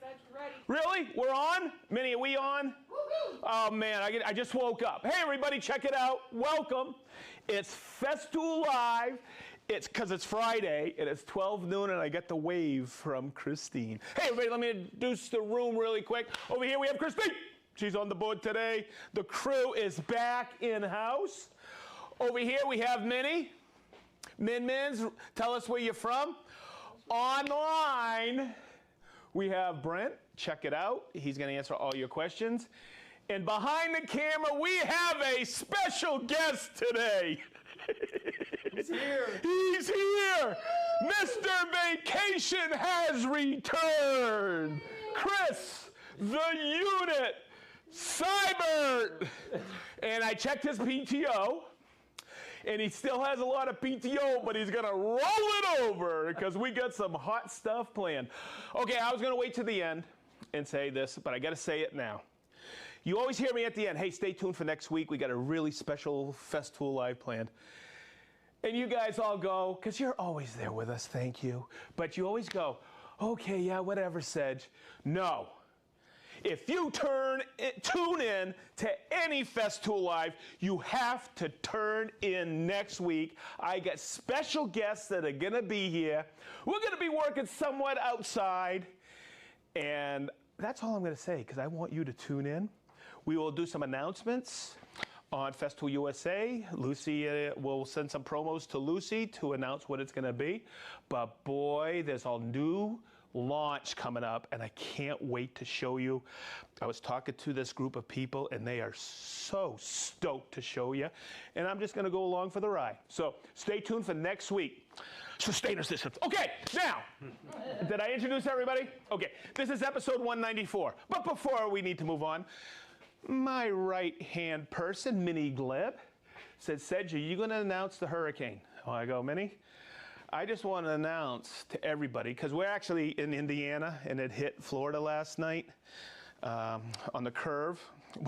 Sedge, ready. Really? We're on? Minnie, are we on? Oh man, I just woke up. Hey everybody, check it out. Welcome. It's Festool Live. It's because it's Friday and it's 12 noon and I get the wave from Christine. Hey everybody, let me introduce the room really quick. Over here we have Christine. She's on the board today. The crew is back in-house. Over here we have Minnie. Mins, tell us where you're from. Online, we have Brent. Check it out. He's going to answer all your questions. And behind the camera, we have a special guest today. He's here. He's here. Mr. Vacation has returned. Chris, the unit, Cybert. And I checked his PTO. And he still has a lot of PTO, but he's going to roll it over because we got some hot stuff planned. Okay, I was going to wait to the end and say this, but I got to say it now. You always hear me at the end, hey, stay tuned for next week. We got a really special Festool Live planned. And you guys all go, because you're always there with us, thank you. But you always go, okay, yeah, whatever, Sedge. No. If you tune in to any Festool Live, you have to turn in next week. I got special guests that are going to be here. We're going to be working somewhat outside. And that's all I'm going to say, because I want you to tune in. We will do some announcements on Festool USA. Lucy will send some promos to Lucy to announce what it's going to be. But boy, there's a new launch coming up, and I can't wait to show you. I was talking to this group of people, and they are so stoked to show you. And I'm just going to go along for the ride. So stay tuned for next week. Systainer§. Okay, now, did I introduce everybody? Okay, this is episode 194. But before we need to move on, my right-hand person, Minnie Gleb, said, Sedge, are you going to announce the hurricane? Oh, I go, Minnie? I just want to announce to everybody, because we're actually in Indiana, and it hit Florida last night on the curve.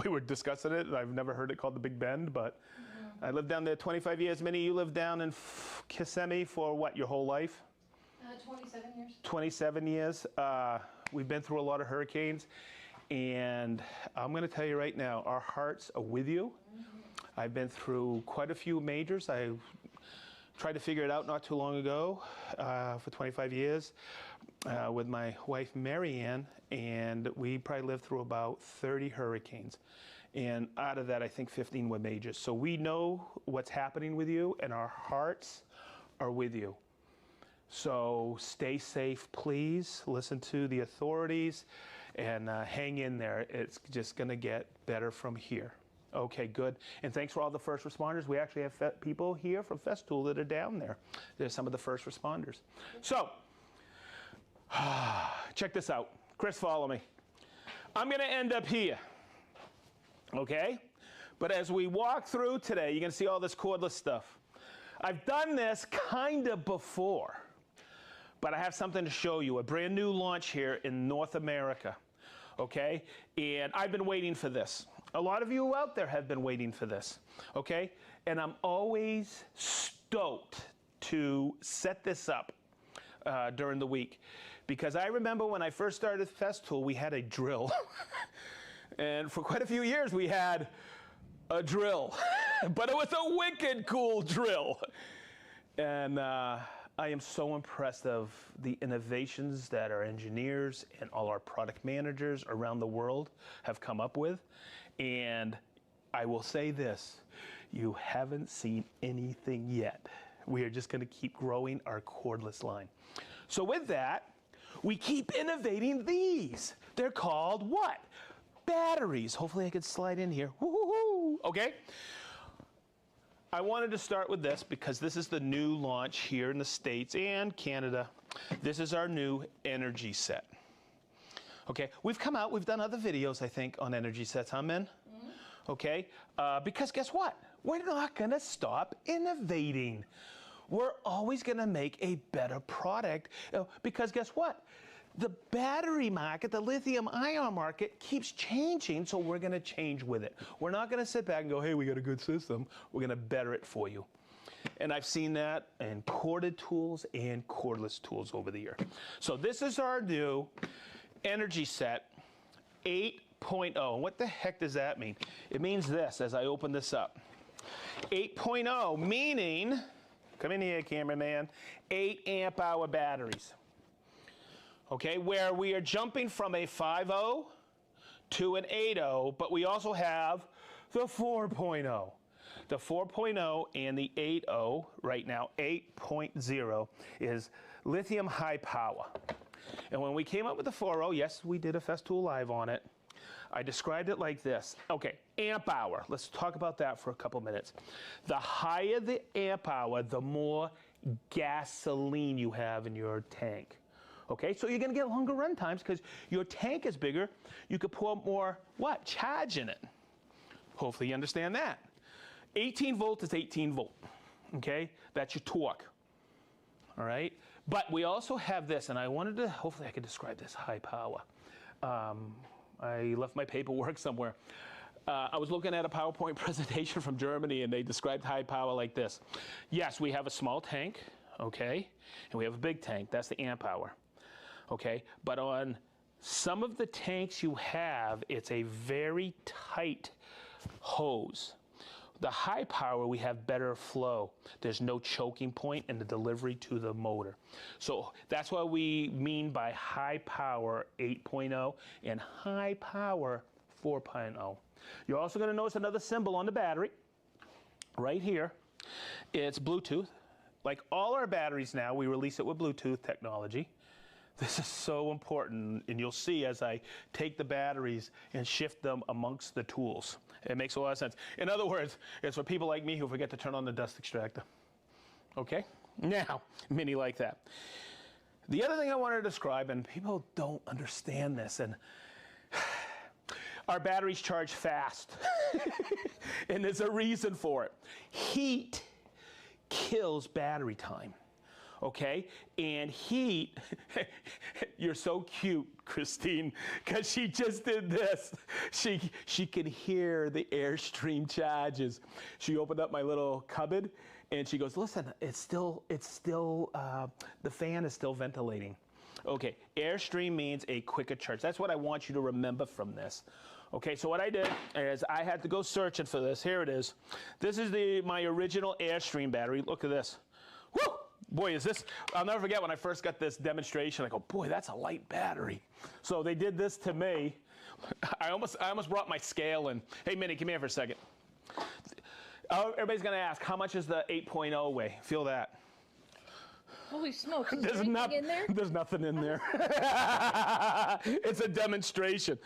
We were discussing it. I've never heard it called the Big Bend, but I lived down there 25 years. Minnie, you lived down in Kissimmee for what, your whole life? 27 years. 27 years. We've been through a lot of hurricanes, and I'm going to tell you right now, our hearts are with you. I've been through quite a few majors. I tried to figure it out not too long ago for 25 years with my wife, Marianne, and we probably lived through about 30 hurricanes. And out of that, I think 15 were majors. So we know what's happening with you, and our hearts are with you. So stay safe, please. Listen to the authorities and hang in there. It's just going to get better from here. Okay, good. And thanks for all the first responders. We actually have people here from Festool that are down there. They're some of the first responders. So, check this out. Chris, follow me. I'm going to end up here. Okay? But as we walk through today, you're going to see all this cordless stuff. I've done this kind of before, but I have something to show you. A brand new launch here in North America. Okay? And I've been waiting for this. A lot of you out there have been waiting for this. Okay? And I'm always stoked to set this up during the week. Because I remember when I first started Festool, we had a drill. And for quite a few years, we had a drill. But it was a wicked cool drill. And I am so impressed of the innovations that our engineers and all our product managers around the world have come up with. And I will say this, you haven't seen anything yet. We are just going to keep growing our cordless line. So with that, we keep innovating these. They're called what? Batteries. Hopefully I could slide in here. Woo-hoo-hoo. Okay? I wanted to start with this because this is the new launch here in the States and Canada. This is our new energy set. Okay, we've come out, we've done other videos, I think, on energy sets, huh, Min? Okay, because guess what? We're not gonna stop innovating. We're always gonna make a better product because guess what? The battery market, the lithium ion market keeps changing, so we're going to change with it. We're not going to sit back and go, hey, we got a good system. We're going to better it for you. And I've seen that in corded tools and cordless tools over the year. So this is our new energy set 8.0. What the heck does that mean? It means this as I open this up. 8.0 meaning, come in here, cameraman, 8 amp hour batteries. Okay, where we are jumping from a 5.0 to an 8.0, but we also have the 4.0. The 4.0 and the 8.0 right now, 8.0 is lithium high power. And when we came up with the 4.0, yes, we did a Festool Live on it. I described it like this. Okay, amp hour. Let's talk about that for a couple minutes. The higher the amp hour, the more gasoline you have in your tank. Okay, so you're going to get longer run times because your tank is bigger. You could pour more, what? Charge in it. Hopefully you understand that. 18 volt is 18 volt. Okay, that's your torque. All right, but we also have this, and I wanted to, hopefully I could describe this high power. I left my paperwork somewhere. I was looking at a PowerPoint presentation from Germany, and they described high power like this. Yes, we have a small tank, okay, and we have a big tank. That's the amp hour, okay? But on some of the tanks you have, it's a very tight hose. The high power, we have better flow. There's no choking point in the delivery to the motor. So that's what we mean by high power 8.0 and high power 4.0. You're also going to notice another symbol on the battery right here. It's Bluetooth. Like all our batteries now, we release it with Bluetooth technology. This is so important, and you'll see as I take the batteries and shift them amongst the tools. It makes a lot of sense. In other words, it's for people like me who forget to turn on the dust extractor. Okay? Now, mini like that. The other thing I want to describe, and people don't understand this, and our batteries charge fast. And there's a reason for it. Heat kills battery time. Okay, and heat, you're so cute, Christine, because she just did this. She can hear the AIRSTREAM charges. She opened up my little cupboard, and she goes, listen, it's still, the fan is still ventilating. Okay, AIRSTREAM means a quicker charge. That's what I want you to remember from this. Okay, so what I did is I had to go searching for this. Here it is. This is my original AIRSTREAM battery. Look at this. Woo! Boy, is this, I'll never forget when I first got this demonstration, I go, boy, that's a light battery. So they did this to me. I almost brought my scale in. Hey, Minnie, come here for a second. Everybody's going to ask, how much is the 8.0 weigh? Feel that. Holy smokes, is there anything in there? There's nothing in there. It's a demonstration.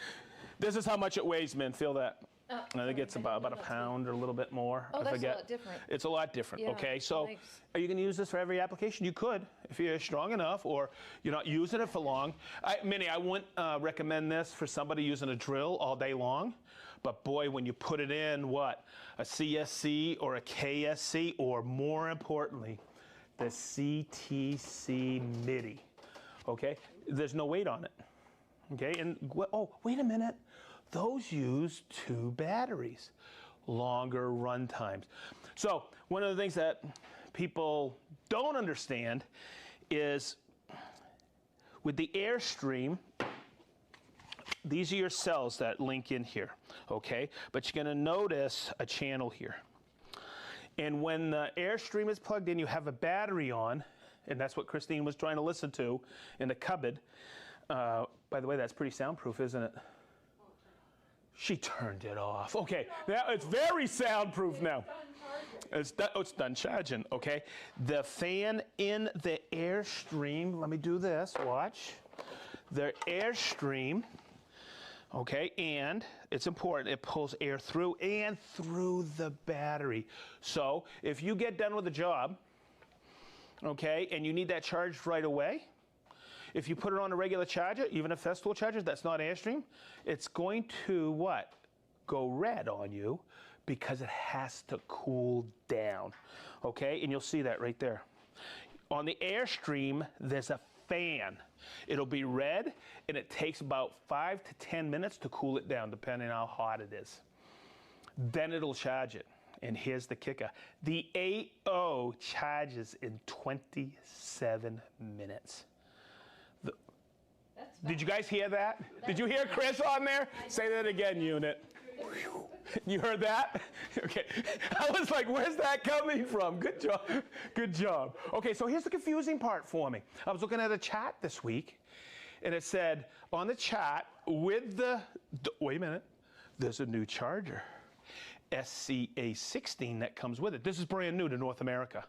This is how much it weighs, Min. Feel that. I think it's about a pound or a little bit more. Oh, I that's forget. a lot different. It's a lot different, Yeah, okay? So nice. are you going to use this for every application? You could, if you're strong enough, or you're not using it for long. Minnie, I wouldn't recommend this for somebody using a drill all day long. But boy, when you put it in, what? A CSC or a KSC, or more importantly, the CTC MIDI, okay? There's no weight on it, okay? And, oh, wait a minute. Those use 2 batteries, longer run times. So one of the things that people don't understand is with the AIRSTREAM, these are your cells that link in here, okay? But you're gonna notice a channel here. And when the AIRSTREAM is plugged in, you have a battery on, and that's what Christine was trying to listen to in the cupboard. By the way, that's pretty soundproof, isn't it? She turned it off. Okay, now it's very soundproof now. It's done charging, okay? The fan in the AIRSTREAM, let me do this, watch. The AIRSTREAM, okay, and it's important, it pulls air through and through the battery. So if you get done with the job, okay, and you need that charged right away, if you put it on a regular charger, even a Festool charger that's not AIRSTREAM, it's going to, what? Go red on you because it has to cool down, okay? And you'll see that right there. On the AIRSTREAM, there's a fan. It'll be red, and it takes about 5 to 10 minutes to cool it down, depending on how hot it is. Then it'll charge it. And here's the kicker. The 8.0 charges in 27 minutes. Did you guys hear that? Did you hear Chris on there? Say that again, unit. You heard that? Okay. I was like, where's that coming from? Good job. Good job. Okay, so here's the confusing part for me. I was looking at a chart this week, and it said on the chart with the, wait a minute, there's a new charger, SCA16 that comes with it. This is brand new to North America.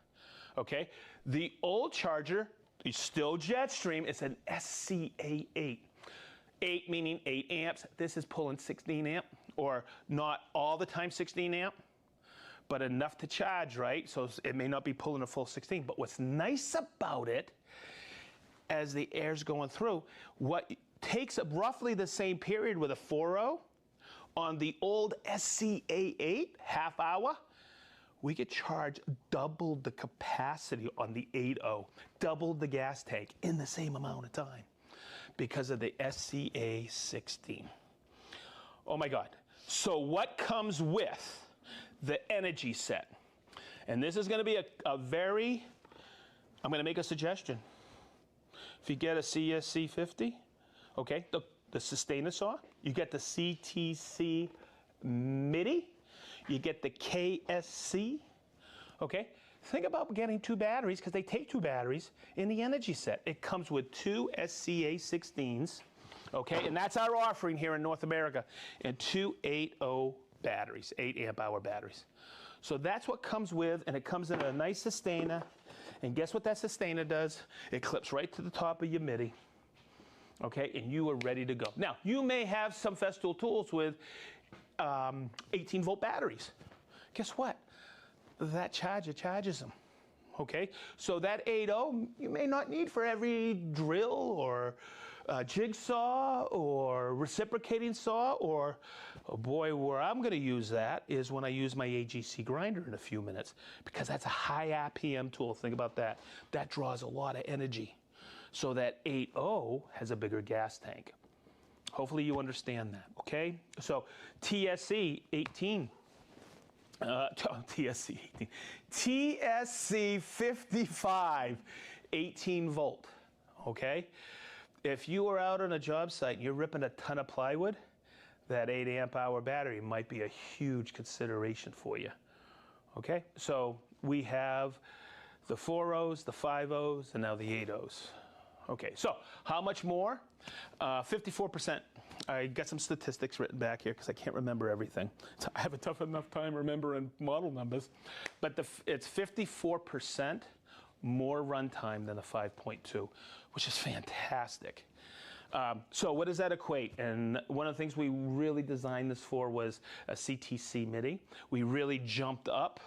Okay? The old charger is still Jetstream. It's an SCA8. 8 meaning 8 amps. This is pulling 16 amp, or not all the time 16 amp, but enough to charge, right? So it may not be pulling a full 16. But what's nice about it, as the air's going through, what takes up roughly the same period with a 4.0, on the old SCA8 half hour, we could charge double the capacity on the 8.0, double the gas tank in the same amount of time because of the SCA16. Oh my God. So what comes with the energy set? And this is going to be a very, I'm going to make a suggestion. If you get a CSC50, okay, the Systainer saw, you get the CTC MIDI, you get the KSC, okay? Think about getting 2 batteries, because they take 2 batteries in the energy set. It comes with 2 SCA16s, okay? And that's our offering here in North America, and 2 8.0 batteries, 8 amp hour batteries. So that's what comes with, and it comes in a nice Systainer. And guess what that Systainer does? It clips right to the top of your MIDI. Okay, and you are ready to go. Now, you may have some Festool tools with 18-volt batteries. Guess what? That charger charges them. Okay, so that 8.0 you may not need for every drill or jigsaw or reciprocating saw, or, oh boy, where I'm going to use that is when I use my AGC grinder in a few minutes, because that's a high RPM tool. Think about that. That draws a lot of energy. So that 8.0 has a bigger gas tank. Hopefully you understand that, okay? So TSC 18, TSC 18, TSC 55, 18 volt, okay? If you are out on a job site and you're ripping a ton of plywood, that 8 amp hour battery might be a huge consideration for you, okay? So we have the 4.0s, the 5.0s, and now the 8.0s. Okay, so how much more? 54%. I got some statistics written back here because I can't remember everything. So I have a tough enough time remembering model numbers. But it's 54% more runtime than the 5.2, which is fantastic. So what does that equate? And one of the things we really designed this for was a CTC MIDI. We really jumped up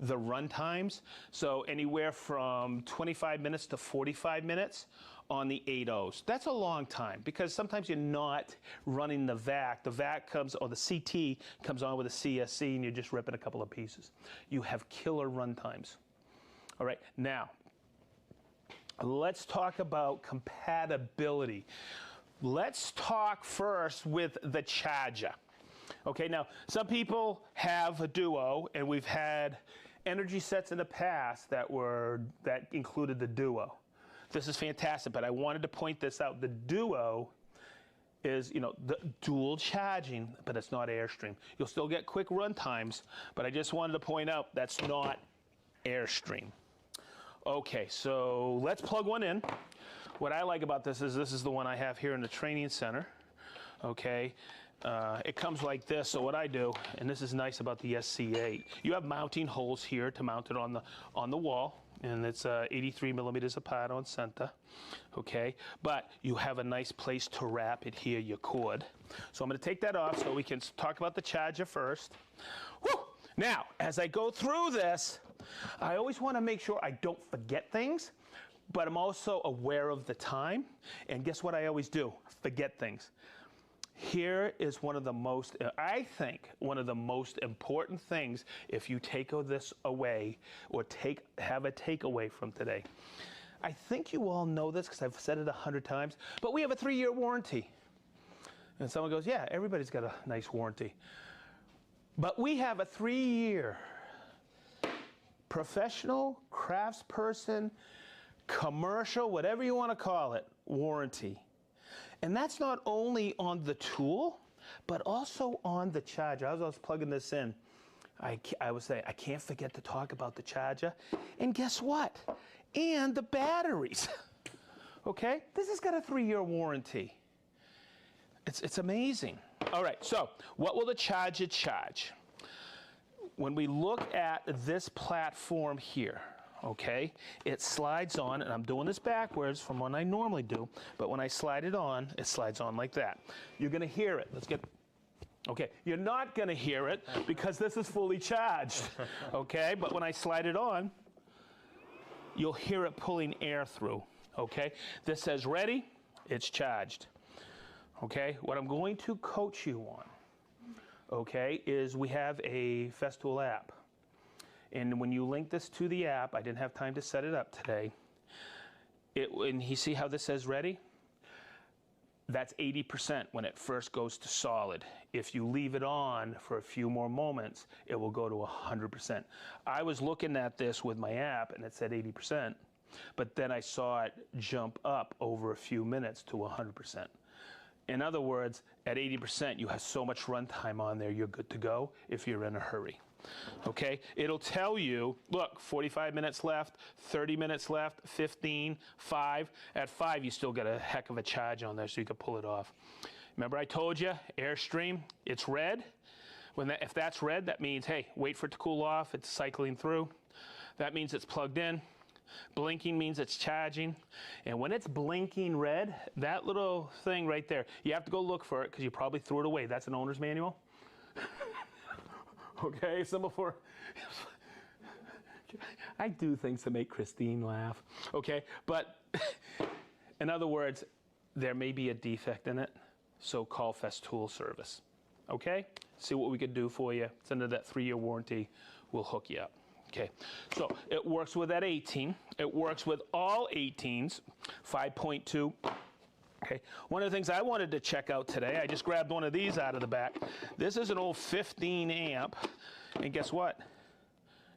the run times. So anywhere from 25 minutes to 45 minutes on the 8.0s. That's a long time, because sometimes you're not running the VAC. The VAC comes, or the CT comes on with a CSC, and you're just ripping a couple of pieces. You have killer run times. All right, now, let's talk about compatibility. Let's talk first with the charger. Okay, now, some people have a Duo, and we've had energy sets in the past that included the Duo. This is fantastic, but I wanted to point this out. The Duo is, the dual charging, but it's not AIRSTREAM. You'll still get quick run times, but I just wanted to point out that's not AIRSTREAM. Okay, so let's plug one in. What I like about this is the one I have here in the training center. Okay, it comes like this. So what I do, and this is nice about the SCA, you have mounting holes here to mount it on the wall. And it's 83 millimeters apart on center, okay? But you have a nice place to wrap it here, your cord. So I'm gonna take that off so we can talk about the charger first. Whew! Now, as I go through this, I always wanna make sure I don't forget things, but I'm also aware of the time. And guess what I always do? Forget things. Here is one of the most, I think, one of the most important things if you take this away or have a takeaway from today. I think you all know this because I've said it 100 times, but we have a 3-year warranty. And someone goes, yeah, everybody's got a nice warranty. But we have a 3-year professional, craftsperson, commercial, whatever you want to call it, warranty. And that's not only on the tool, but also on the charger. As I was plugging this in, I was saying, I can't forget to talk about the charger. And guess what? And the batteries. Okay? This has got a 3-year warranty. It's amazing. All right, so what will the charger charge? When we look at this platform here, okay, it slides on, and I'm doing this backwards from what I normally do, but when I slide it slides on like that. You're gonna hear it. Okay, you're not gonna hear it because this is fully charged, okay? But when I slide it on, you'll hear it pulling air through, okay? This says ready, it's charged, okay? What I'm going to coach you on, okay, is we have a Festool app. And when you link this to the app, I didn't have time to set it up today, and you see how this says ready? That's 80% when it first goes to solid. If you leave it on for a few more moments, it will go to 100%. I was looking at this with my app and it said 80%, but then I saw it jump up over a few minutes to 100%. In other words, at 80%, you have so much runtime on there, you're good to go if you're in a hurry. Okay, it'll tell you, look, 45 minutes left, 30 minutes left, 15, 5. At 5, you still got a heck of a charge on there, so you can pull it off. Remember I told you, AIRSTREAM, it's red. If that's red, that means, hey, wait for it to cool off, it's cycling through. That means it's plugged in. Blinking means it's charging. And when it's blinking red, that little thing right there, you have to go look for it because you probably threw it away. That's an owner's manual. Okay, symbol for, I do things to make Christine laugh, okay? But in other words, there may be a defect in it, so call Festool service, okay? See what we can do for you. It's under that 3-year warranty. We'll hook you up, okay? So it works with that 18. It works with all 18s, 5.2. Okay, one of the things I wanted to check out today, I just grabbed one of these out of the back. This is an old 15 amp, and guess what?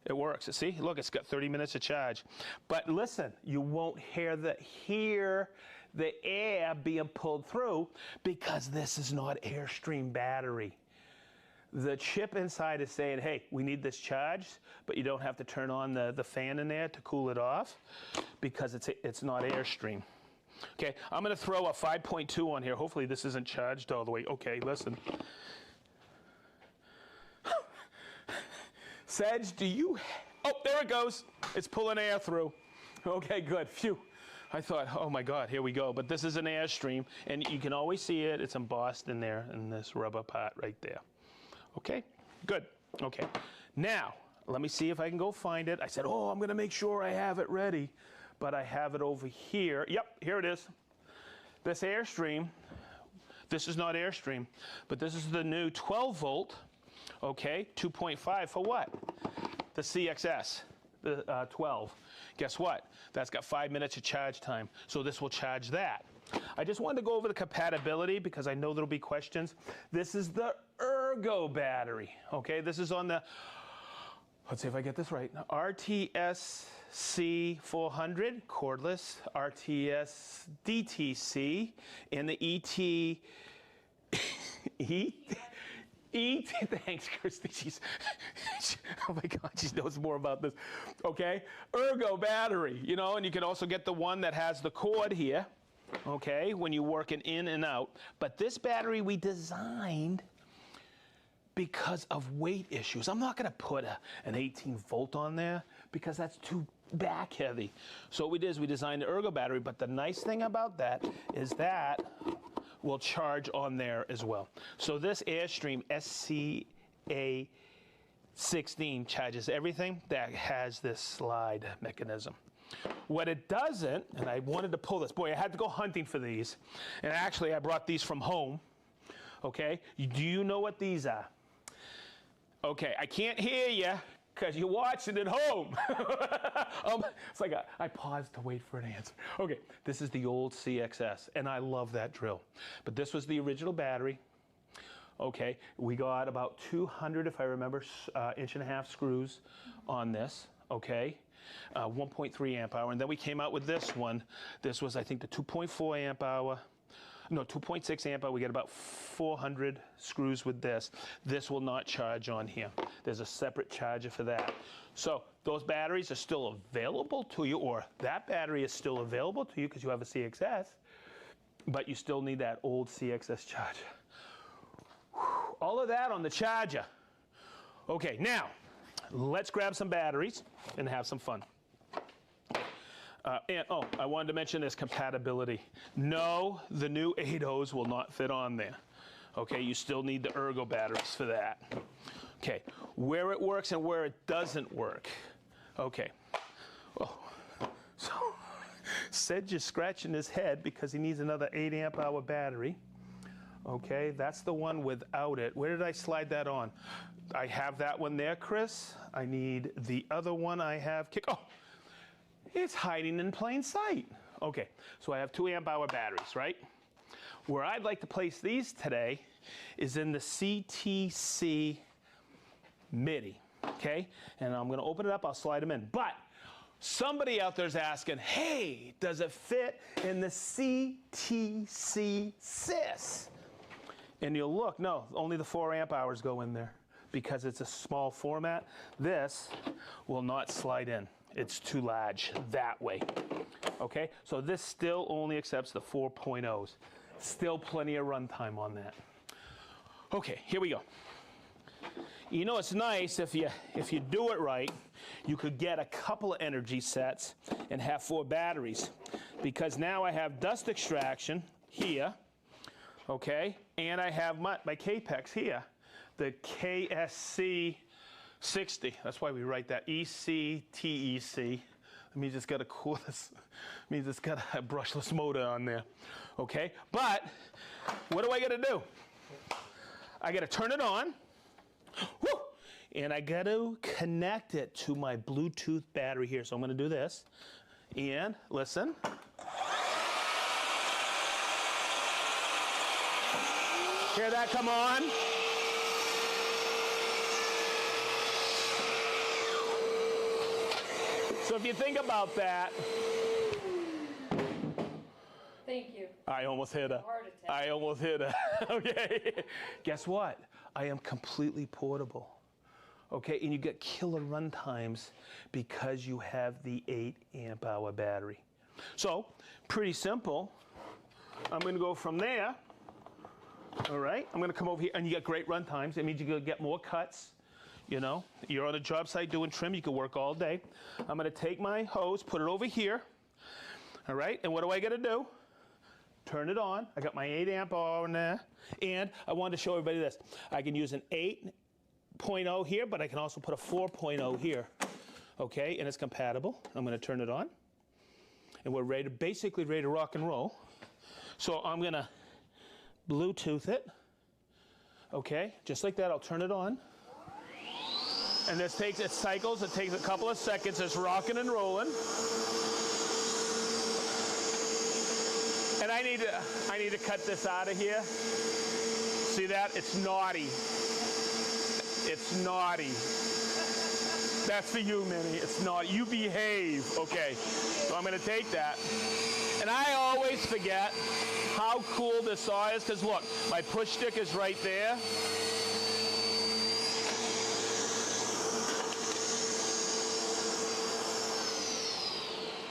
It works. See, look, it's got 30 minutes of charge. But listen, you won't hear the air being pulled through because this is not AIRSTREAM battery. The chip inside is saying, hey, we need this charged, but you don't have to turn on the fan in there to cool it off because it's not AIRSTREAM. Okay, I'm going to throw a 5.2 on here. Hopefully this isn't charged all the way. Okay, listen. Sedge, oh, there it goes. It's pulling air through. Okay, good. Phew. I thought, oh my God, here we go. But this is an AIRSTREAM, and you can always see it. It's embossed in there in this rubber part right there. Okay, good. Okay, now let me see if I can go find it. I said, oh, I'm going to make sure I have it ready. But I have it over here. Yep, here it is. This AIRSTREAM, this is not AIRSTREAM, but this is the new 12 volt, okay, 2.5 for what? The CXS, the 12. Guess what? That's got 5 minutes of charge time, so this will charge that. I just wanted to go over the compatibility because I know there'll be questions. This is the Ergo battery, okay? This is on the, let's see if I get this right, RTSC400 cordless, RTS DTC, and the thanks, Christy. Oh my God, she knows more about this. Okay, Ergo battery, you know, and you can also get the one that has the cord here, okay, when you're working in and out. But this battery we designed because of weight issues. I'm not going to put an 18 volt on there because that's too back heavy. So what we did is we designed the Ergo battery, but the nice thing about that is that will charge on there as well. So this AIRSTREAM SCA16 charges everything that has this slide mechanism. What it doesn't, and I wanted to pull this, boy, I had to go hunting for these, and actually I brought these from home, okay? Do you know what these are? Okay, I can't hear you because you're watching at home. It's like I paused to wait for an answer. Okay, this is the old CXS, and I love that drill. But this was the original battery. Okay, we got about 200, if I remember, 1.5" screws on this, okay? 1.3 amp hour, and then we came out with this one. This was, I think, the 2.4 amp hour. no, 2.6 amp hour. We get about 400 screws with this. This will not charge on here. There's a separate charger for that. So those batteries are still available to you, or that battery is still available to you because you have a CXS, but you still need that old CXS charger. All of that on the charger. Okay, now let's grab some batteries and have some fun. And oh, I wanted to mention this compatibility. No, the new 8.0s will not fit on there. Okay, you still need the ergo batteries for that. Okay, where it works and where it doesn't work. Okay, oh, so Sedge is scratching his head because he needs another 8 amp hour battery. Okay, that's the one without it. Where did I slide that on? I have that one there, Chris. I need the other one I have. Oh, it's hiding in plain sight. Okay, so I have 2 amp hour batteries, right? Where I'd like to place these today is in the CTC MIDI, okay? And I'm gonna open it up, I'll slide them in. But somebody out there's asking, hey, does it fit in the CTC Sys? And you'll look, no, only the 4 amp hours go in there because it's a small format. This will not slide in. It's too large that way, okay? So this still only accepts the 4.0s. Still plenty of runtime on that. Okay, here we go. You know, it's nice if you do it right, you could get a couple of energy sets and have 4 batteries, because now I have dust extraction here, okay, and I have my Capex here, the KSC 60. That's why we write that ECTEC. Let me just gotta cool this. Let me just got a brushless motor on there, okay? But what do I gotta do? I gotta turn it on. Woo! And I got to connect it to my Bluetooth battery here. So I'm going to do this. And listen. Hear that come on? So if you think about that. Thank you. I almost hit her. Heart attack. I almost hit her. Okay. Guess what? I am completely portable. Okay, and you get killer run times because you have the 8 amp hour battery. So, pretty simple. I'm going to go from there. All right, I'm going to come over here, and you get great run times. It means you get more cuts. You know, you're on a job site doing trim, you can work all day. I'm going to take my hose, put it over here. All right, and what do I got to do? Turn it on. I got my 8 amp hour in there. And I wanted to show everybody this. I can use an 8.0 here, but I can also put a 4.0 here. Okay, and it's compatible. I'm going to turn it on. And we're ready to, basically ready to rock and roll. So I'm going to Bluetooth it. Okay, just like that, I'll turn it on. And this takes, it cycles, it takes a couple of seconds. It's rocking and rolling. And I need to cut this out of here. See that? It's naughty. It's naughty. That's for you, Minnie. It's naughty. You behave. Okay. So I'm going to take that. And I always forget how cool this saw is, because look, my push stick is right there.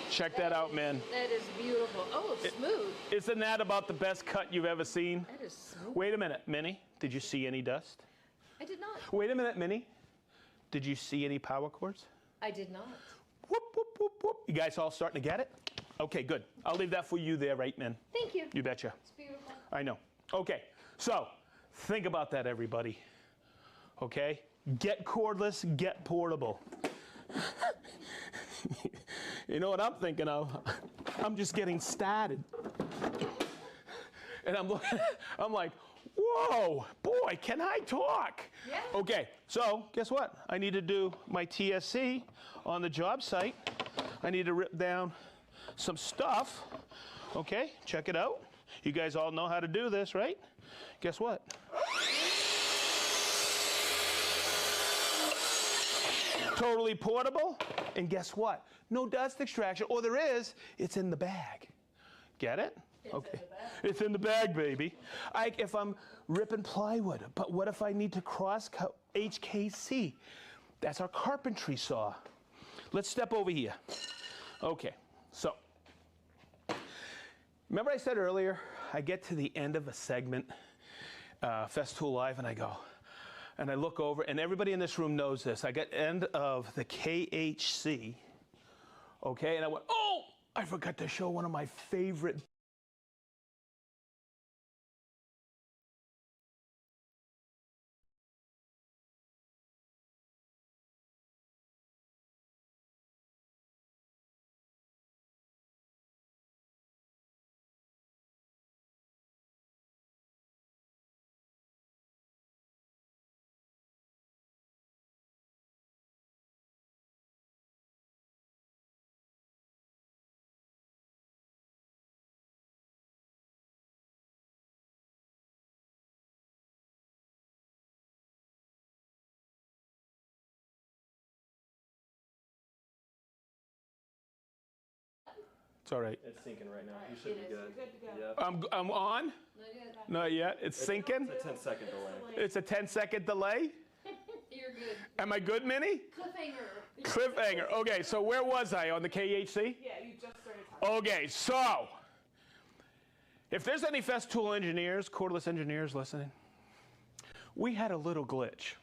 Check that out, man. That is beautiful. Oh, it's smooth. Isn't that about the best cut you've ever seen? That is smooth. Wait a minute, Minnie. Did you see any dust? I did not. Wait a minute, Minnie. Did you see any power cords? I did not. Whoop, whoop, whoop, whoop. You guys all starting to get it? Okay, good. I'll leave that for you there, right, Min? Thank you. You betcha. It's beautiful. I know. Okay, so think about that, everybody. Okay? Get cordless, get portable. You know what I'm thinking of? I'm just getting started. And I'm looking, I'm like, whoa, boy, can I talk? Yeah. Okay, so guess what? I need to do my TSC on the job site. I need to rip down some stuff. Okay, check it out. You guys all know how to do this, right? Guess what? Totally portable, and guess what? No dust extraction, or there is, it's in the bag. Get it? Okay. It's in the bag, baby. If I'm ripping plywood, but what if I need to cross-cut HKC? That's our carpentry saw. Let's step over here. Okay, so remember I said earlier, I get to the end of a segment, Festool Live, and I go, and I look over, and everybody in this room knows this. I got end of the KHC, okay, and I went, oh, I forgot to show one of my favorite. It's all right. It's syncing right now. You should be good. You're good to go. Yep. I'm on? Not yet. It's syncing? It's a 10-second delay. It's a 10-second delay? You're good. Am I good, Minnie? Cliffhanger. Cliffhanger. Okay, so where was I? On the KHC? Yeah, you just started talking. Okay, so if there's any Festool engineers, cordless engineers listening, we had a little glitch.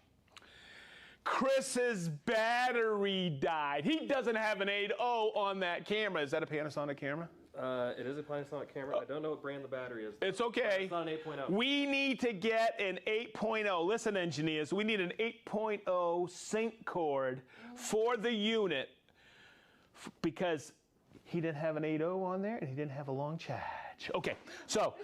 Chris's battery died. He doesn't have an 8.0 on that camera. Is that a Panasonic camera? It is a Panasonic camera. I don't know what brand the battery is. It's okay. It's not an 8.0. We need to get an 8.0. Listen, engineers, we need an 8.0 sync cord for the unit because he didn't have an 8.0 on there and he didn't have a long charge. Okay, so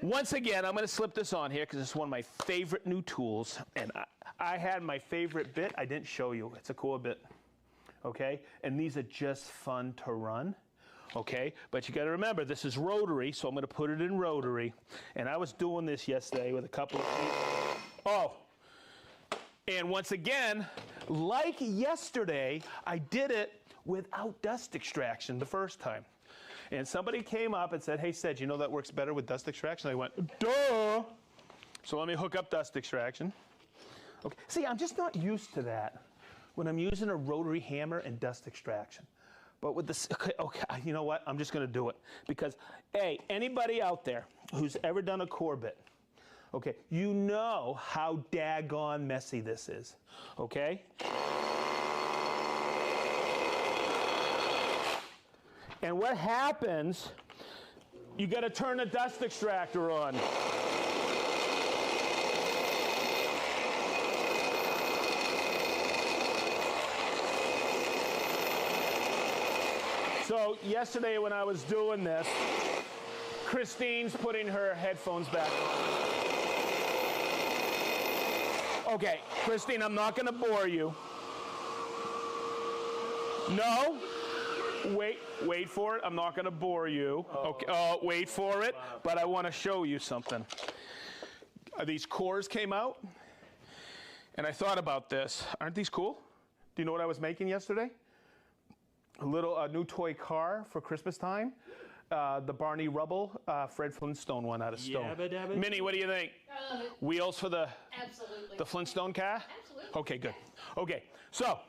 once again, I'm going to slip this on here because it's one of my favorite new tools. And I had my favorite bit. I didn't show you. It's a core bit. Okay? And these are just fun to run. Okay? But you got to remember, this is rotary, so I'm going to put it in rotary. And I was doing this yesterday with a couple of people. Oh. And once again, like yesterday, I did it without dust extraction the first time. And somebody came up and said, hey, Sedge, you know that works better with dust extraction? I went, duh. So let me hook up dust extraction. Okay. See, I'm just not used to that when I'm using a rotary hammer and dust extraction. But with this, okay, you know what? I'm just going to do it. Because, hey, anybody out there who's ever done a core bit, okay, you know how daggone messy this is, okay? And what happens, you got to turn the dust extractor on. So yesterday when I was doing this, Christine's putting her headphones back on. Okay, Christine, I'm not going to bore you. No? Wait for it. I'm not going to bore you. Okay. Wait for it. But I want to show you something. These cores came out, and I thought about this. Aren't these cool? Do you know what I was making yesterday? A new toy car for Christmas time. The Barney Rubble, Fred Flintstone one out of stone. Yabba-dabba. Minnie, what do you think? I love it. Wheels for the Absolutely. Flintstone car? Absolutely. Okay, good. Okay, so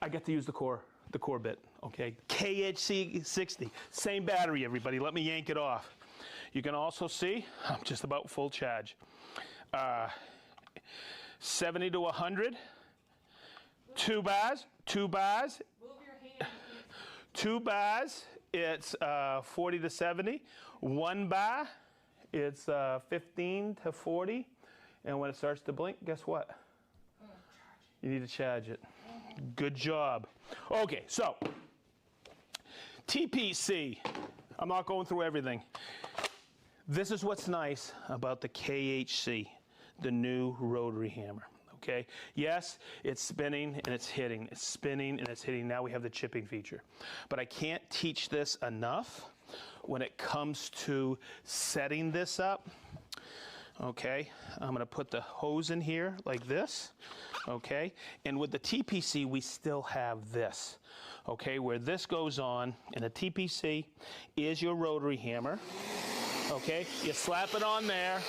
I get to use the core bit, okay? KHC 60, same battery, everybody. Let me yank it off. You can also see I'm just about full charge. 70 to 100, 2 bars. Move your hand. 2 bars, it's 40 to 70. 1 bar, it's 15 to 40. And when it starts to blink, guess what? You need to charge it. Good job. Okay, so TPC. I'm not going through everything. This is what's nice about the KHC, the new rotary hammer. Okay. Yes, it's spinning and it's hitting. It's spinning and it's hitting. Now we have the chipping feature. But I can't teach this enough when it comes to setting this up. Okay, I'm going to put the hose in here like this. Okay, and with the TPC, we still have this. Okay, where this goes on, and the TPC is your rotary hammer. Okay, you slap it on there,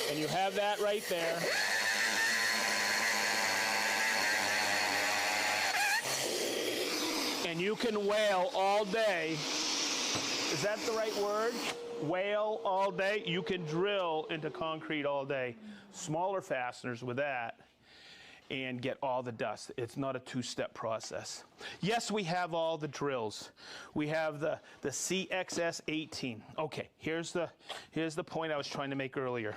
and you have that right there. And you can wail all day. Is that the right word? Wail all day. You can drill into concrete all day. Smaller fasteners with that and get all the dust. It's not a two-step process. Yes, we have all the drills. We have the CXS18. Okay, here's the point I was trying to make earlier.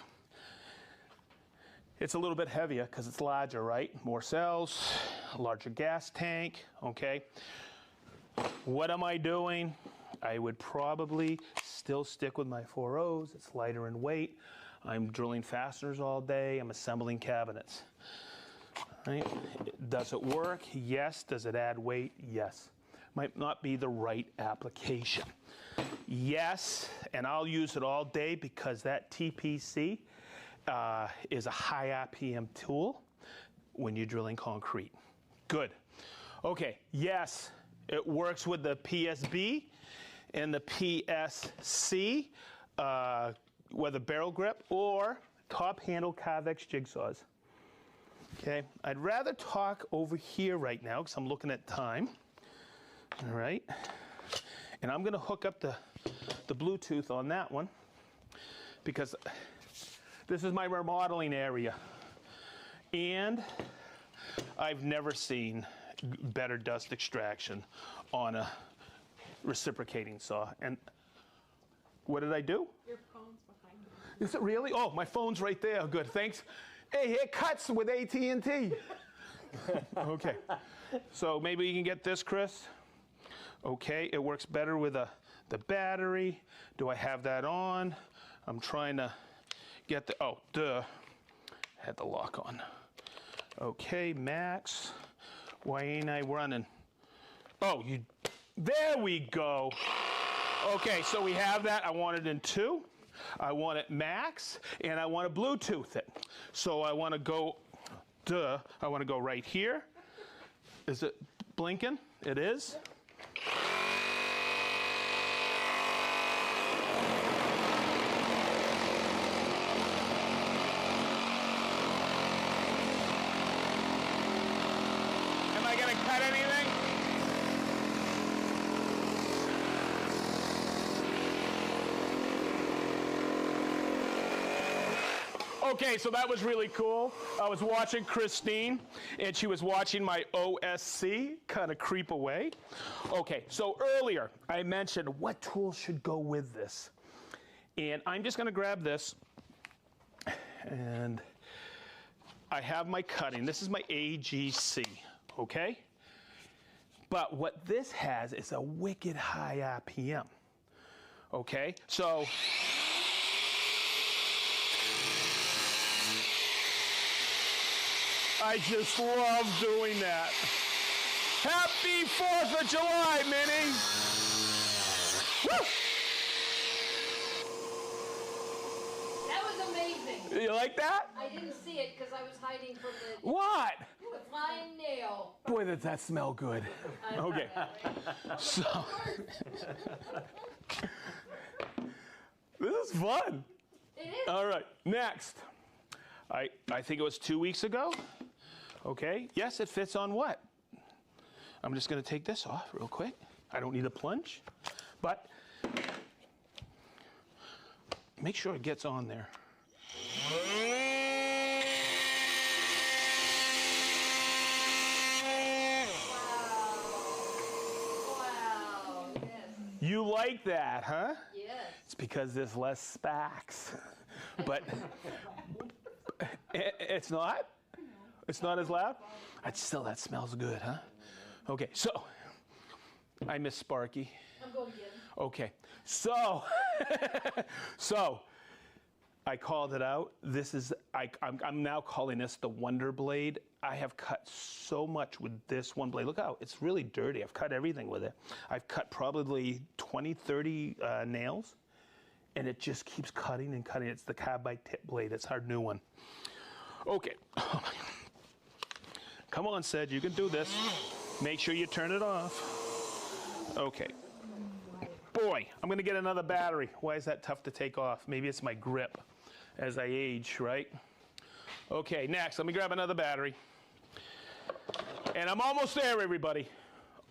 It's a little bit heavier because it's larger, right? More cells, a larger gas tank, okay? What am I doing? I would probably still stick with my 4.0s. It's lighter in weight. I'm drilling fasteners all day. I'm assembling cabinets. Right? Does it work? Yes. Does it add weight? Yes. Might not be the right application. Yes, and I'll use it all day because that TPC is a high RPM tool when you're drilling concrete. Good. Okay, yes, it works with the PSB and the PSC, whether barrel grip or top handle Carvex jigsaws. Okay, I'd rather talk over here right now because I'm looking at time. All right, and I'm going to hook up the Bluetooth on that one because this is my remodeling area, and I've never seen better dust extraction on a reciprocating saw. And what did I do? Your phone's behind you. Is it really? Oh, my phone's right there. Good, thanks. Hey, it cuts with AT&T. Okay, so maybe you can get this, Chris. Okay, it works better with the battery. Do I have that on? I'm trying to get the, oh, duh. Had the lock on. Okay, max. Why ain't I running? Oh, there we go. Okay, so we have that. I want it in 2. I want it max, and I want to Bluetooth it. So I want to go, I want to go right here. Is it blinking? It is. Am I going to cut anything? Okay, so that was really cool. I was watching Christine, and she was watching my OSC kind of creep away. Okay, so earlier I mentioned what tools should go with this. And I'm just going to grab this, and I have my cutting. This is my AGC, okay? But what this has is a wicked high RPM, okay? So I just love doing that. Happy 4th of July, Minnie! Woo! That was amazing. You like that? I didn't see it because I was hiding from the What? flying nail. Boy, does that smell good. Okay. So, this is fun. It is. All right, next. I think it was 2 weeks ago. Okay, yes, it fits on what? I'm just going to take this off real quick. I don't need a plunge, but make sure it gets on there. Wow. Yes. You like that, huh? Yes. It's because there's less sparks. But it's not? It's not as loud? Still, that smells good, huh? Okay, so I miss Sparky. I'm going again. Okay, so so I called it out. This is I'm now calling this the Wonder Blade. I have cut so much with this one blade. Look how it's really dirty. I've cut everything with it. I've cut probably 20, 30 nails, and it just keeps cutting and cutting. It's the carbide tip blade. It's our new one. Okay. Come on, Sedge, you can do this. Make sure you turn it off. Okay. Boy, I'm gonna get another battery. Why is that tough to take off? Maybe it's my grip as I age, right? Okay, next, let me grab another battery. And I'm almost there, everybody.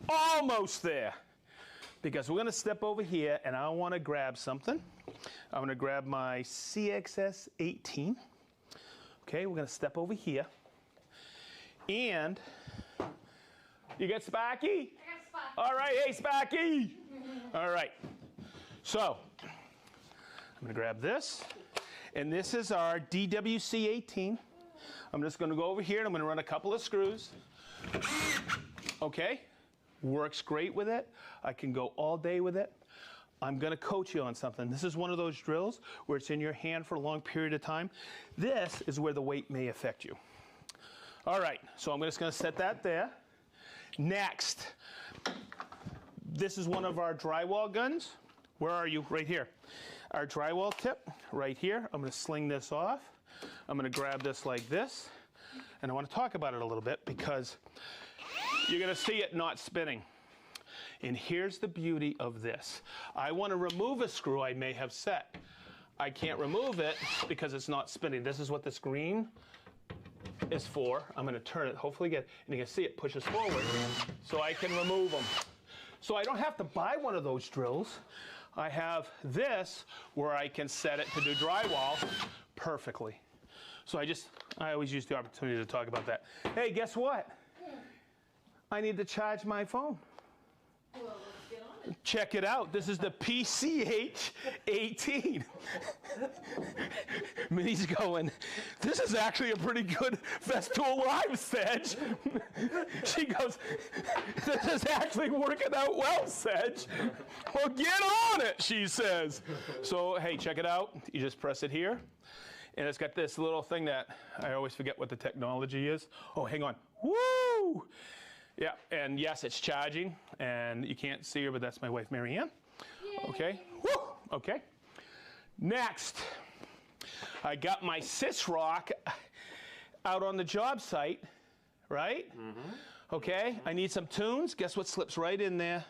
Almost there. Because we're gonna step over here and I wanna grab something. I'm gonna grab my CXS 18. Okay, we're gonna step over here. And you got Sparky? I got Sparky. All right, hey Sparky. All right, so I'm gonna grab this. And this is our DWC 18. I'm just gonna go over here and I'm gonna run a couple of screws. Okay, works great with it. I can go all day with it. I'm gonna coach you on something. This is one of those drills where it's in your hand for a long period of time. This is where the weight may affect you. All right, so I'm just gonna set that there. Next, this is one of our drywall guns. Where are you? Right here. Our drywall tip, right here. I'm gonna sling this off. I'm gonna grab this like this. And I wanna talk about it a little bit because you're gonna see it not spinning. And here's the beauty of this. I wanna remove a screw I may have set. I can't remove it because it's not spinning. This is what this green is for. I'm gonna turn it, hopefully get, and you can see it pushes forward so I can remove them. So I don't have to buy one of those drills. I have this where I can set it to do drywall perfectly. So I always use the opportunity to talk about that. Hey, guess what? I need to charge my phone. Well, let's get on it. Check it out. This is the PCH 18. Minnie's going, this is actually a pretty good Festool Live, Sedge. She goes, this is actually working out well, Sedge. Well, get on it, she says. So, hey, check it out. You just press it here. And it's got this little thing that I always forget what the technology is. Oh, hang on. Woo! Yeah, and yes, it's charging, and you can't see her, but that's my wife, Marianne. Yay. Okay, woo! Okay. Next, I got my Sys-Rock out on the job site, right? Mm-hmm. Okay, I need some tunes. Guess what slips right in there?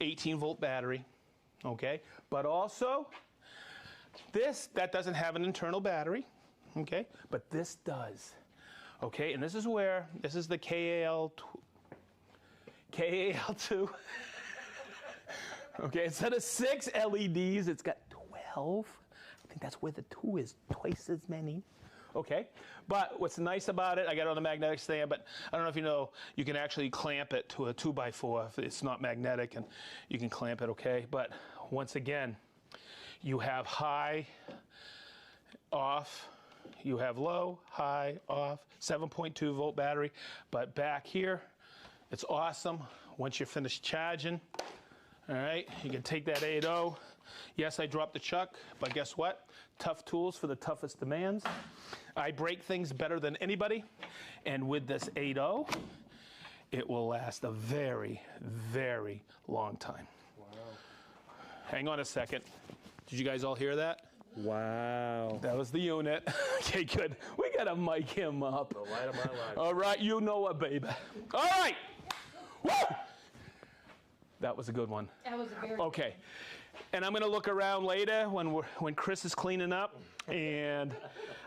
18-volt battery, okay? But also, that doesn't have an internal battery, okay? But this does, okay? And this is the KAL2. Okay, instead of 6 LEDs, it's got 12. I think that's where the 2 is, twice as many. Okay, but what's nice about it, I got it on a magnetic stand, but I don't know if you know, you can actually clamp it to a 2x4 if it's not magnetic, and you can clamp it, okay? But once again, you have high, off, you have low, high, off, 7.2 volt battery, but back here, it's awesome. Once you're finished charging, all right, you can take that 8.0. Yes, I dropped the chuck, but guess what? Tough tools for the toughest demands. I break things better than anybody, and with this 8.0, it will last a very, very long time. Wow. Hang on a second. Did you guys all hear that? Wow. That was the unit. Okay, good. We gotta mic him up. The light of my life. All right, you know what, baby. All right. Woo! That was a good one. That was a very Okay. And I'm gonna look around later when Chris is cleaning up, and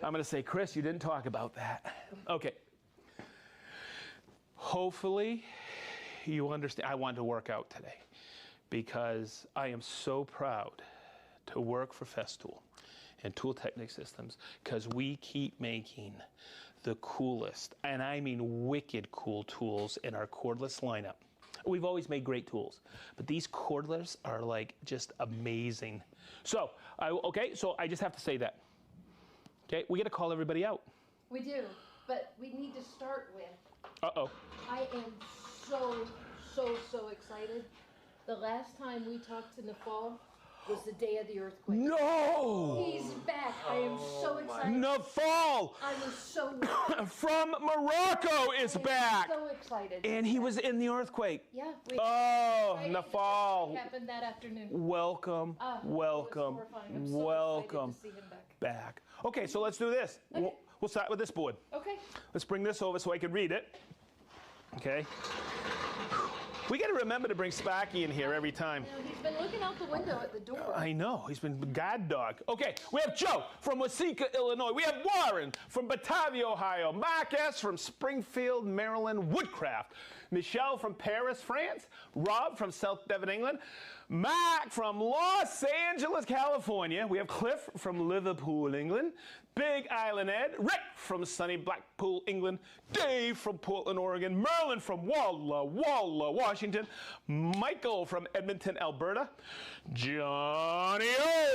I'm gonna say, Chris, you didn't talk about that. Okay. Hopefully, you understand. I wanted to work out today because I am so proud to work for Festool and Tool Technique Systems because we keep making the coolest, and I mean wicked cool tools in our cordless lineup. We've always made great tools, but these cordless are like just amazing. So, so I just have to say that. Okay, we got to call everybody out. We do, but we need to start with. Uh-oh. I am so excited. The last time we talked in the fall, was the day of the earthquake. No! He's back. I am so excited. Nafal I was so from Morocco is back. so excited. And he was in the earthquake. Yeah. Oh, Right? Nafal. It happened that afternoon. Welcome, It was welcome, horrifying. I'm so welcome excited to see him back. back. Okay, so let's do this. Okay. We'll start with this board. Okay. Let's bring this over so I can read it. Okay. We got to remember to bring Sparky in here every time. You know, he's been looking out the window at the door. I know, he's been guard dog. Okay, we have Joe from Waseca, Illinois. We have Warren from Batavia, Ohio. Mark S. from Springfield, Maryland, Woodcraft. Michelle from Paris, France. Rob from South Devon, England. Mark from Los Angeles, California. We have Cliff from Liverpool, England. Big Island Ed. Rick from sunny Blackpool, England. Dave from Portland, Oregon. Merlin from Walla, Washington. Michael from Edmonton, Alberta. Johnny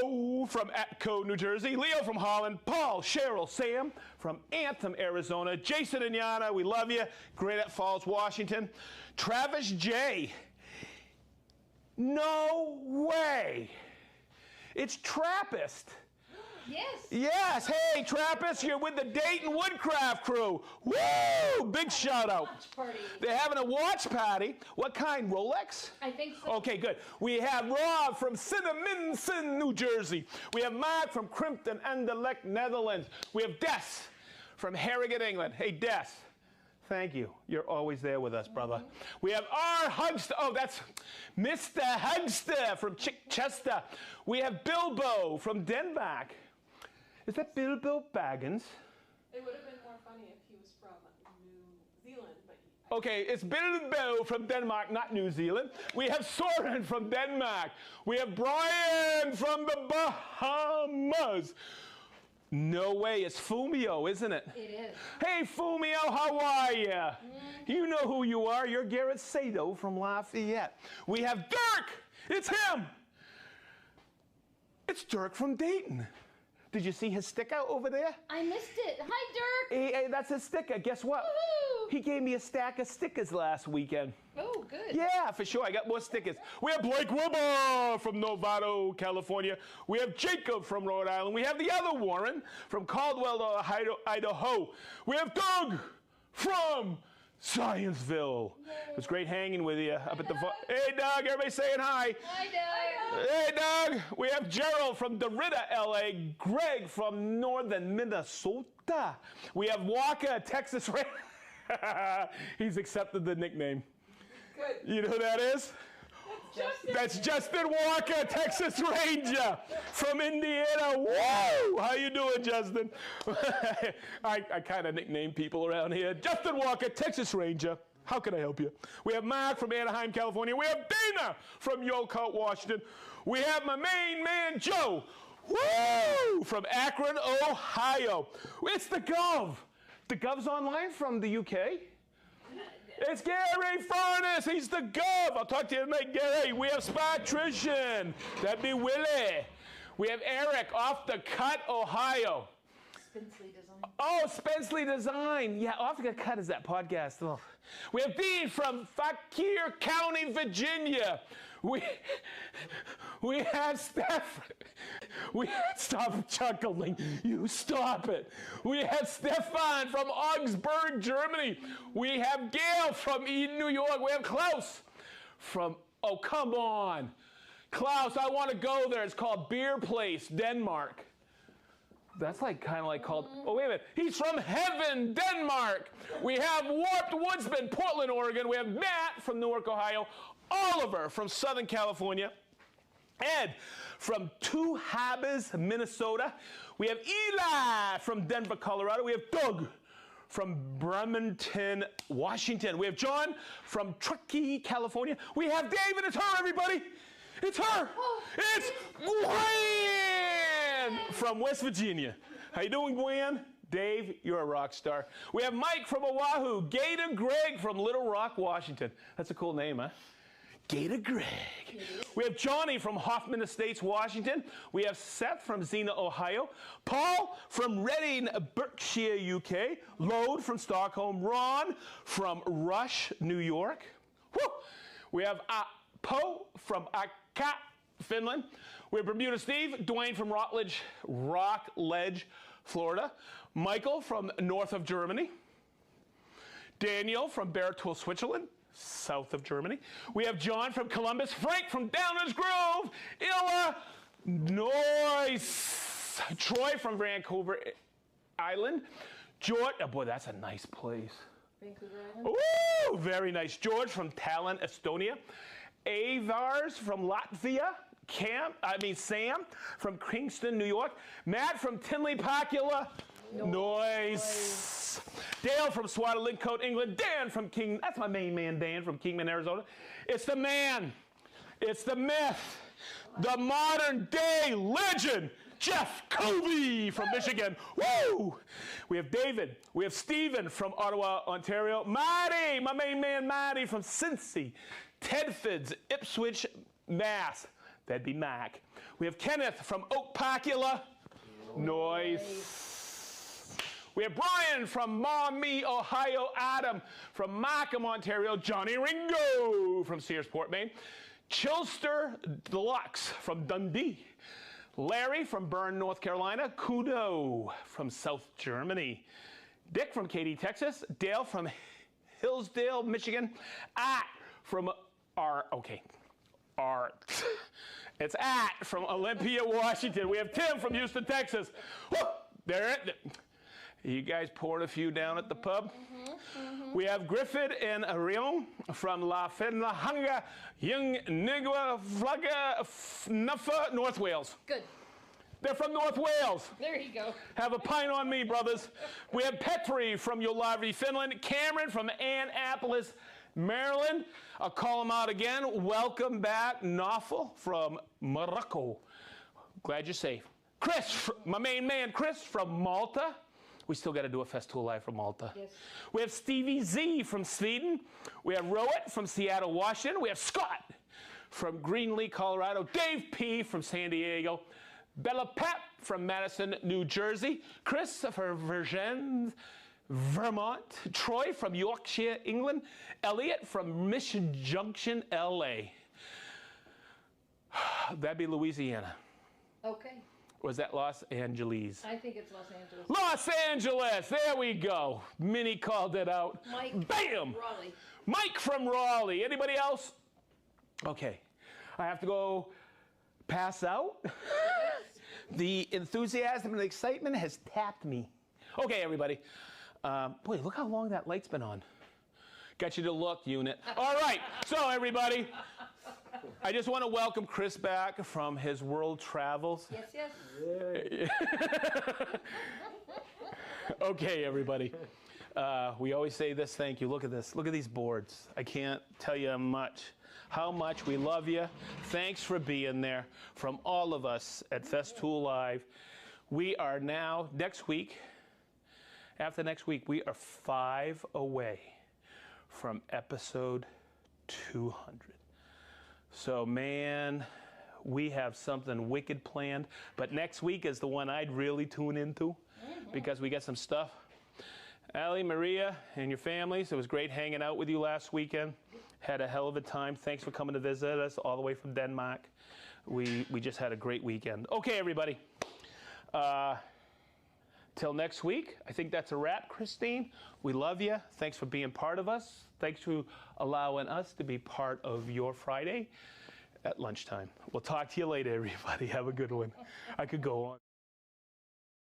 O from Atco, New Jersey. Leo from Holland. Paul, Cheryl, Sam from Anthem, Arizona. Jason and Yana, we love you. Granite Falls, Washington. Travis J. No way. It's Trappist. Yes. Yes. Hey, Trappist, you're with the Dayton Woodcraft crew. Woo! Big shout out. Watch party. They're having a watch party. What kind? Rolex? I think so. Okay, good. We have Rob from Cinnaminson, New Jersey. We have Mark from Crimpton, Anderlecht, Netherlands. We have Des from Harrogate, England. Hey, Des. Thank you. You're always there with us, brother. We have R. Hugster. Oh, that's Mr. Hugster from Chichester. We have Bilbo from Denmark. Is that Bilbo Baggins? It would have been more funny if he was from New Zealand, but Okay, it's Bilbo from Denmark, not New Zealand. We have Soren from Denmark. We have Brian from the Bahamas. No way, it's Fumio, isn't it? It is. Hey, Fumio, how are ya? You know who you are. You're Garrett Sato from Lafayette. We have Dirk. It's him. It's Dirk from Dayton. Did you see his sticker over there? I missed it. Hi, Dirk. Hey, that's his sticker. Guess what? Woohoo. He gave me a stack of stickers last weekend. Oh, good. Yeah, for sure. I got more stickers. We have Blake Wilbur from Novato, California. We have Jacob from Rhode Island. We have the other Warren from Caldwell, Idaho. We have Doug from Scienceville. It was great hanging with you up at the. Hey, Doug. Everybody saying hi. Hi, Doug. Hey, Doug. We have Gerald from DeRidder, LA. Greg from northern Minnesota. We have Walker, Texas. He's accepted the nickname. good. You know who that is? That's Justin Walker, Texas Ranger from Indiana. Woo! How you doing, Justin? I kind of nickname people around here. Justin Walker, Texas Ranger. How can I help you? We have Mark from Anaheim, California. We have Dana from Yolcott, Washington. We have my main man, Joe. Woo! From Akron, Ohio. It's the Gov. The Gov's online from the UK. It's Gary Furness. He's the Gov. I'll talk to you tonight, Gary. We have Spatricia. That'd be Willie. We have Eric off the Cut, Ohio. Spensley Design. Oh, Spensley Design. Yeah, off the Cut is that podcast. Oh. We have Dean from Fauquier County, Virginia. We have Steph. Stop chuckling. You stop it. We have Stefan from Augsburg, Germany. We have Gail from Eden, New York. We have Klaus from, oh, come on. Klaus, I want to go there. It's called Beer Place, Denmark. That's like kind of like called, oh, wait a minute. He's from Heaven, Denmark. We have Warped Woodsman, Portland, Oregon. We have Matt from Newark, Ohio. Oliver from Southern California. Ed from Two Harbors, Minnesota. We have Eli from Denver, Colorado. We have Doug from Bremerton, Washington. We have John from Truckee, California. We have David. It's her, everybody. It's her. It's Gwen from West Virginia. How you doing, Gwen? Dave, you're a rock star. We have Mike from Oahu. Gator Greg from Little Rock, Washington. That's a cool name, huh? Gator Greg. We have Johnny from Hoffman Estates, Washington. We have Seth from Xena, Ohio. Paul from Reading, Berkshire, UK. Lode from Stockholm. Ron from Rush, New York. Woo! We have Poe from Finland. We have Bermuda Steve, Dwayne from Rockledge, Florida. Michael from north of Germany. Daniel from Bertoul, Switzerland, south of Germany. We have John from Columbus, Frank from Downers Grove, Illinois, Troy from Vancouver Island, George, oh boy, that's a nice place. Vancouver Island. Ooh, very nice. George from Tallinn, Estonia. Avars from Latvia. Sam from Kingston, New York. Matt from Tinley Pacula. Nice. Dale from Swadlincote, England. Dan from that's my main man, Dan from Kingman, Arizona. It's the man. It's the myth. The modern day legend. Jeff Covey from Michigan. Woo! We have David. We have Stephen from Ottawa, Ontario. Marty, my main man Marty from Cincy. Tedfords, Ipswich, Mass. That'd be Mac. We have Kenneth from Oak Pacula. Nice. We have Brian from Maumee, Ohio. Adam from Markham, Ontario. Johnny Ringo from Searsport, Maine. Chilster Deluxe from Dundee. Larry from Bern, North Carolina. Kudo from South Germany. Dick from Katy, Texas. Dale from Hillsdale, Michigan. From it's from Olympia, Washington. We have Tim from Houston, Texas. Whoa, there. You guys poured a few down at the pub? We have Griffith and Arion from La Fenlahanga, Young Nigua, Flagga, Nuffa, North Wales. Good. They're from North Wales. There you go. Have a pint on me, brothers. We have Petri from Yolavi, Finland. Cameron from Annapolis, Maryland. I'll call them out again. Welcome back. Nafel from Morocco. Glad you're safe. Chris, my main man, Chris from Malta. We still got to do a Festool Live from Malta. Yes. We have Stevie Z from Sweden. We have Rowett from Seattle, Washington. We have Scott from Greenlee, Colorado. Dave P. from San Diego. Bella Pep from Madison, New Jersey. Christopher Vergen, Vermont. Troy from Yorkshire, England. Elliot from Mission Junction, LA. That'd be Louisiana. Okay. Or is that Los Angeles? I think it's Los Angeles. Los Angeles, there we go. Minnie called it out. Mike. Bam! Raleigh. Mike from Raleigh. Anybody else? Okay. I have to go pass out. The enthusiasm and excitement has tapped me. Okay, everybody. Boy, look how long that light's been on. Got you to look, unit. All right. So, everybody, I just want to welcome Chris back from his world travels. Yes, yes. Okay, everybody. We always say this thank you. Look at this. Look at these boards. I can't tell you how much we love you. Thanks for being there. From all of us at Festool Live, we are now, after next week, we are 5 away from episode 200. So, man, we have something wicked planned. But next week is the one I'd really tune into because we got some stuff. Allie, Maria, and your families, it was great hanging out with you last weekend. Had a hell of a time. Thanks for coming to visit us all the way from Denmark. We just had a great weekend. Okay, everybody. Till next week, I think that's a wrap, Christine. We love you. Thanks for being part of us. Thanks for allowing us to be part of your Friday at lunchtime. We'll talk to you later, everybody. Have a good one. I could go on.